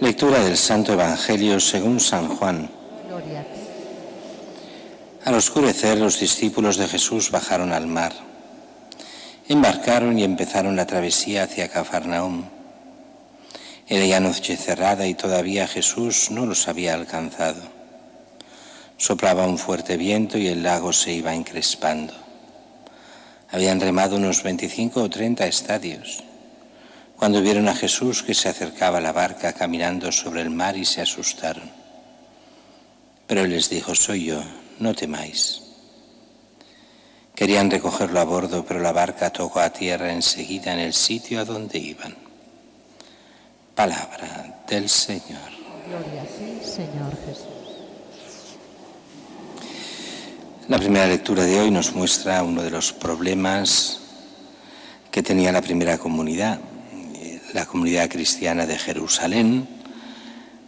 Lectura del Santo Evangelio según San Juan. Gloria a ti. Al oscurecer, los discípulos de Jesús bajaron al mar. Embarcaron y empezaron la travesía hacia Cafarnaúm. Era ya noche cerrada y todavía Jesús no los había alcanzado. Soplaba un fuerte viento y el lago se iba encrespando. Habían remado unos 25 o 30 estadios, cuando vieron a Jesús que se acercaba a la barca caminando sobre el mar y se asustaron. Pero Él les dijo: soy yo, no temáis. Querían recogerlo a bordo, pero la barca tocó a tierra enseguida en el sitio a donde iban. Palabra del Señor. Gloria a ti, Señor Jesús. La primera lectura de hoy nos muestra uno de los problemas que tenía la primera comunidad, la comunidad cristiana de Jerusalén,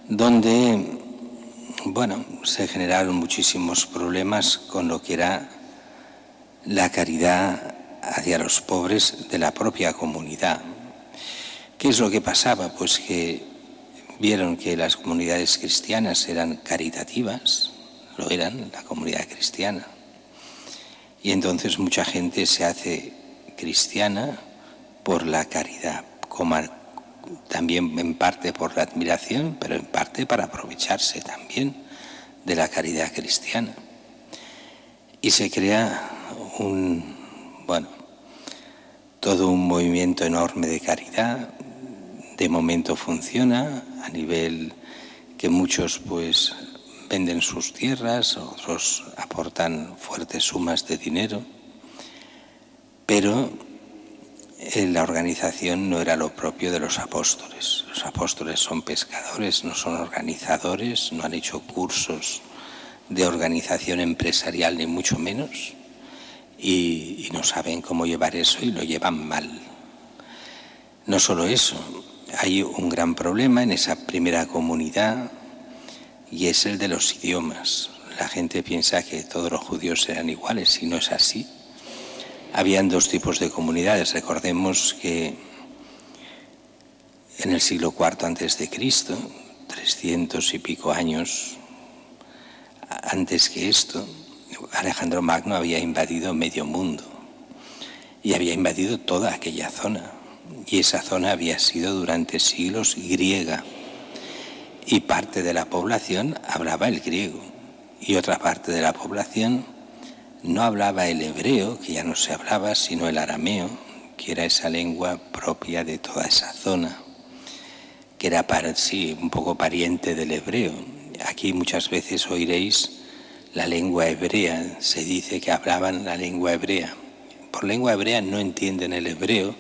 donde, se generaron muchísimos problemas con lo que era la caridad hacia los pobres de la propia comunidad. ¿Qué es lo que pasaba? Pues que vieron que las comunidades cristianas eran caritativas, lo eran, la comunidad cristiana. Y entonces mucha gente se hace cristiana por la caridad, también en parte por la admiración, pero en parte para aprovecharse también de la caridad cristiana. Y se crea todo un movimiento enorme de caridad. De momento funciona a nivel que muchos venden sus tierras, otros aportan fuertes sumas de dinero, pero la organización no era lo propio de los apóstoles. Los apóstoles son pescadores, no son organizadores, no han hecho cursos de organización empresarial ni mucho menos, y no saben cómo llevar eso y lo llevan mal. No solo eso, hay un gran problema en esa primera comunidad, y es el de los idiomas. La gente piensa que todos los judíos eran iguales y no es así. Habían dos tipos de comunidades. Recordemos que en el siglo IV antes de Cristo, 300 y pico años antes que esto, Alejandro Magno había invadido medio mundo y había invadido toda aquella zona. Y esa zona había sido durante siglos griega. Y parte de la población hablaba el griego y otra parte de la población no hablaba el hebreo, que ya no se hablaba, sino el arameo, que era esa lengua propia de toda esa zona, que era un poco pariente del hebreo. Aquí muchas veces oiréis la lengua hebrea, se dice que hablaban la lengua hebrea. Por lengua hebrea no entienden el hebreo,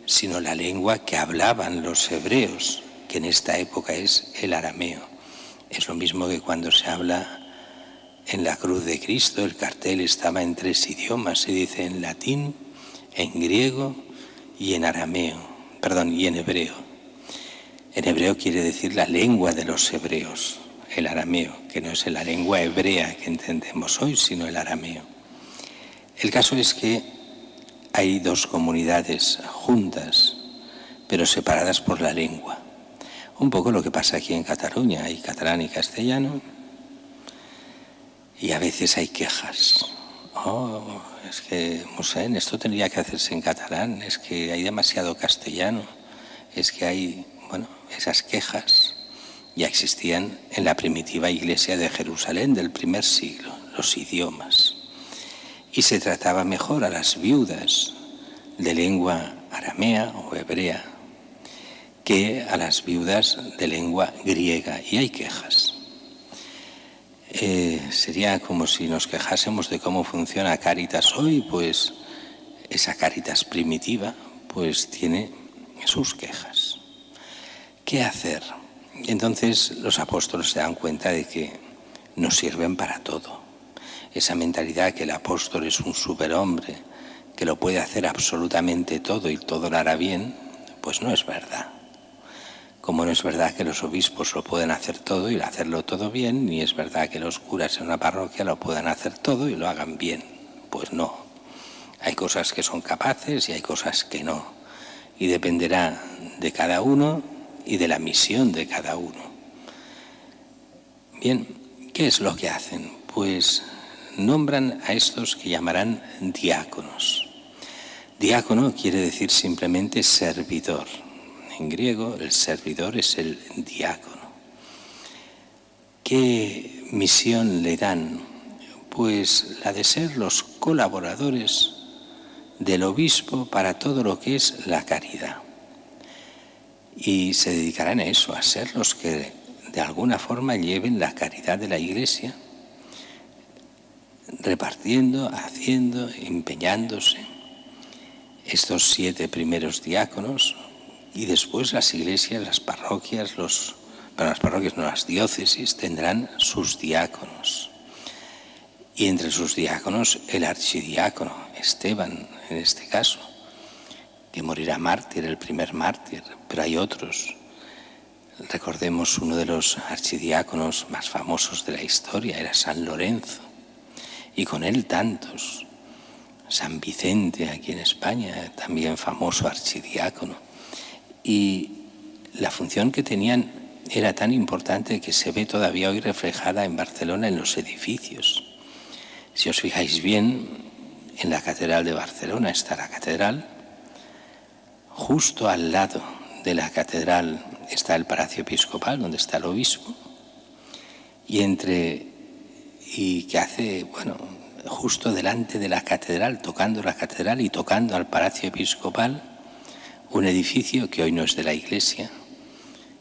sino la lengua que hablaban los hebreos, que en esta época es el arameo. Es lo mismo que cuando se habla en la cruz de Cristo, el cartel estaba en 3 idiomas, se dice en latín, en griego y en y en hebreo. En hebreo quiere decir la lengua de los hebreos, el arameo, que no es la lengua hebrea que entendemos hoy, sino el arameo. El caso es que hay dos comunidades juntas, pero separadas por la lengua. Un poco lo que pasa aquí en Cataluña, hay catalán y castellano, y a veces hay quejas. Es que, Mosén, esto tendría que hacerse en catalán, es que hay demasiado castellano, es que hay, esas quejas ya existían en la primitiva iglesia de Jerusalén del primer siglo, los idiomas. Y se trataba mejor a las viudas de lengua aramea o hebrea que a las viudas de lengua griega, y hay quejas. Sería como si nos quejásemos de cómo funciona Cáritas hoy, pues esa Cáritas primitiva tiene sus quejas. ¿Qué hacer? Entonces los apóstoles se dan cuenta de que no sirven para todo. Esa mentalidad que el apóstol es un superhombre, que lo puede hacer absolutamente todo y todo lo hará bien, pues no es verdad. Como no es verdad que los obispos lo pueden hacer todo y hacerlo todo bien, ni es verdad que los curas en una parroquia lo puedan hacer todo y lo hagan bien. Pues no. Hay cosas que son capaces y hay cosas que no. Y dependerá de cada uno y de la misión de cada uno. Bien, ¿qué es lo que hacen? Pues nombran a estos que llamarán diáconos. Diácono quiere decir simplemente servidor. En griego el servidor es el diácono. ¿Qué misión le dan? Pues la de ser los colaboradores del obispo para todo lo que es la caridad. Y se dedicarán a eso, a ser los que de alguna forma lleven la caridad de la Iglesia, repartiendo, haciendo, empeñándose. Estos 7 primeros diáconos y después las iglesias, las parroquias, las diócesis tendrán sus diáconos. Y entre sus diáconos el archidiácono, Esteban en este caso, que morirá mártir, el primer mártir, pero hay otros. Recordemos, uno de los archidiáconos más famosos de la historia era San Lorenzo, y con él tantos. San Vicente, aquí en España, también famoso archidiácono. Y la función que tenían era tan importante que se ve todavía hoy reflejada en Barcelona en los edificios. Si os fijáis bien, en la Catedral de Barcelona está la catedral. Justo al lado de la catedral está el Palacio Episcopal, donde está el obispo. Justo delante de la catedral, tocando la catedral y tocando al Palacio Episcopal, un edificio que hoy no es de la Iglesia,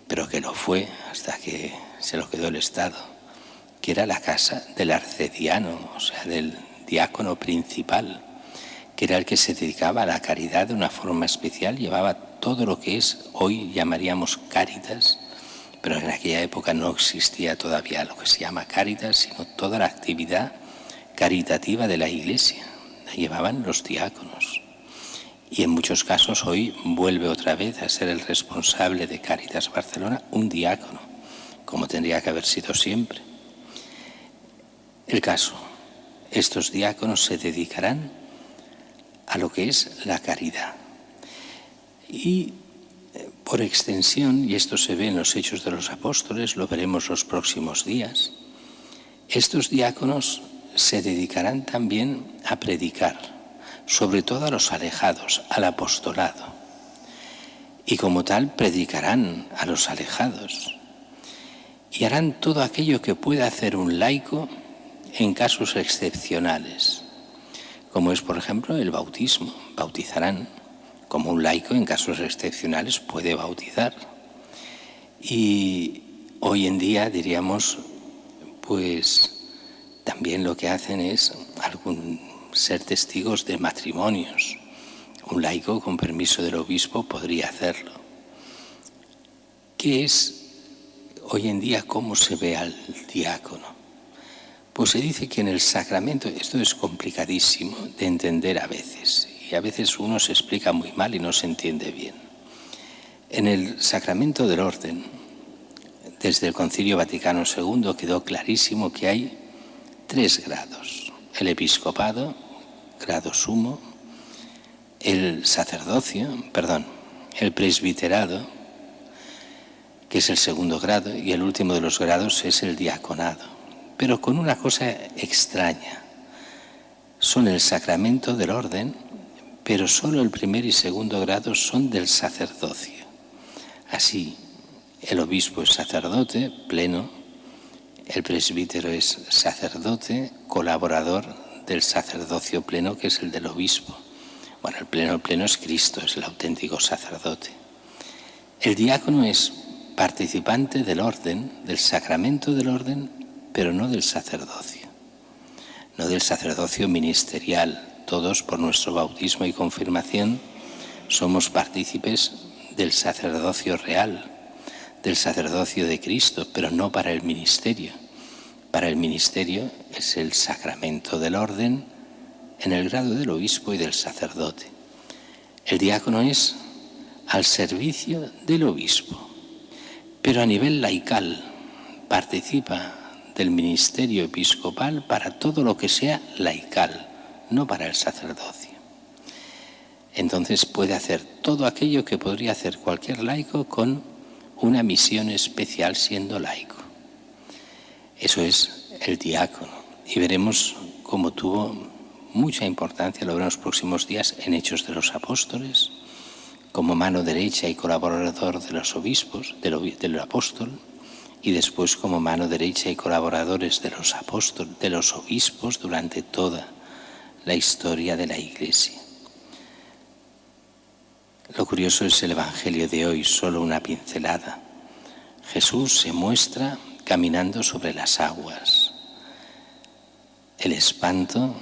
pero que lo fue hasta que se lo quedó el Estado, que era la casa del arcediano, o sea, del diácono principal, que era el que se dedicaba a la caridad de una forma especial, llevaba todo lo que hoy llamaríamos Cáritas, pero en aquella época no existía todavía lo que se llama Cáritas, sino toda la actividad caritativa de la Iglesia, la llevaban los diáconos. Y en muchos casos hoy vuelve otra vez a ser el responsable de Cáritas Barcelona un diácono, como tendría que haber sido siempre. El caso, estos diáconos se dedicarán a lo que es la caridad. Y por extensión, y esto se ve en los Hechos de los Apóstoles, lo veremos los próximos días, estos diáconos se dedicarán también a predicar, sobre todo a los alejados, al apostolado. Y como tal predicarán a los alejados. Y harán todo aquello que pueda hacer un laico en casos excepcionales, como es, por ejemplo, el bautismo. Bautizarán, como un laico en casos excepcionales puede bautizar. Y hoy en día diríamos, pues también lo que hacen es ser testigos de matrimonios. Un laico, con permiso del obispo, podría hacerlo. ¿Qué es hoy en día cómo se ve al diácono? Pues se dice que en el sacramento, esto es complicadísimo de entender a veces, y a veces uno se explica muy mal y no se entiende bien. En el sacramento del orden, desde el Concilio Vaticano II quedó clarísimo que hay 3 grados: el episcopado, grado sumo, el presbiterado, que es el 2º grado, y el último de los grados es el diaconado. Pero con una cosa extraña: son el sacramento del orden, pero solo el 1er y 2º grado son del sacerdocio. Así, el obispo es sacerdote pleno, el presbítero es sacerdote, colaborador del sacerdocio pleno, que es el del obispo. Bueno, el pleno es Cristo, es el auténtico sacerdote. El diácono es participante del orden, del sacramento del orden, pero no del sacerdocio. No del sacerdocio ministerial. Todos, por nuestro bautismo y confirmación, somos partícipes del sacerdocio real, del sacerdocio de Cristo, pero no para el ministerio. Para el ministerio es el sacramento del orden en el grado del obispo y del sacerdote. El diácono es al servicio del obispo, pero a nivel laical participa del ministerio episcopal para todo lo que sea laical, no para el sacerdocio. Entonces puede hacer todo aquello que podría hacer cualquier laico con una misión especial siendo laico. Eso es el diácono. Y veremos cómo tuvo mucha importancia, lo veremos en los próximos días, en Hechos de los Apóstoles, como mano derecha y colaborador de los obispos, del apóstol, y después como mano derecha y colaboradores de los apóstoles, de los obispos durante toda la historia de la Iglesia. Lo curioso es el Evangelio de hoy, solo una pincelada. Jesús se muestra caminando sobre las aguas. El espanto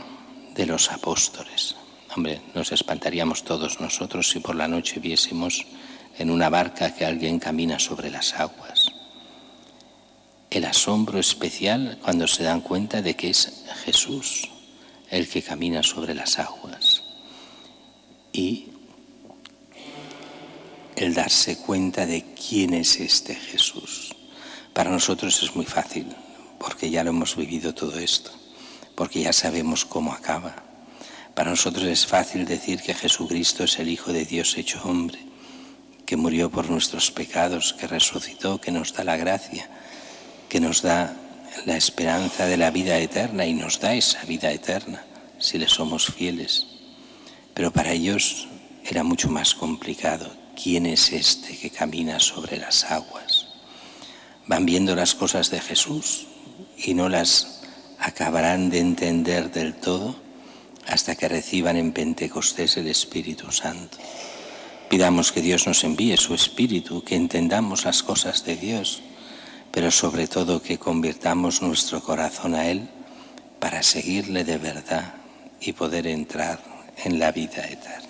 de los apóstoles. Hombre, nos espantaríamos todos nosotros si por la noche viésemos en una barca que alguien camina sobre las aguas. El asombro especial cuando se dan cuenta de que es Jesús el que camina sobre las aguas. Y el darse cuenta de quién es este Jesús. Para nosotros es muy fácil, porque ya lo hemos vivido todo esto, porque ya sabemos cómo acaba. Para nosotros es fácil decir que Jesucristo es el Hijo de Dios hecho hombre, que murió por nuestros pecados, que resucitó, que nos da la gracia, que nos da la esperanza de la vida eterna y nos da esa vida eterna si le somos fieles. Pero para ellos era mucho más complicado. ¿Quién es este que camina sobre las aguas? Van viendo las cosas de Jesús y no las acabarán de entender del todo hasta que reciban en Pentecostés el Espíritu Santo. Pidamos que Dios nos envíe su Espíritu, que entendamos las cosas de Dios, pero sobre todo que convirtamos nuestro corazón a Él para seguirle de verdad y poder entrar en la vida eterna.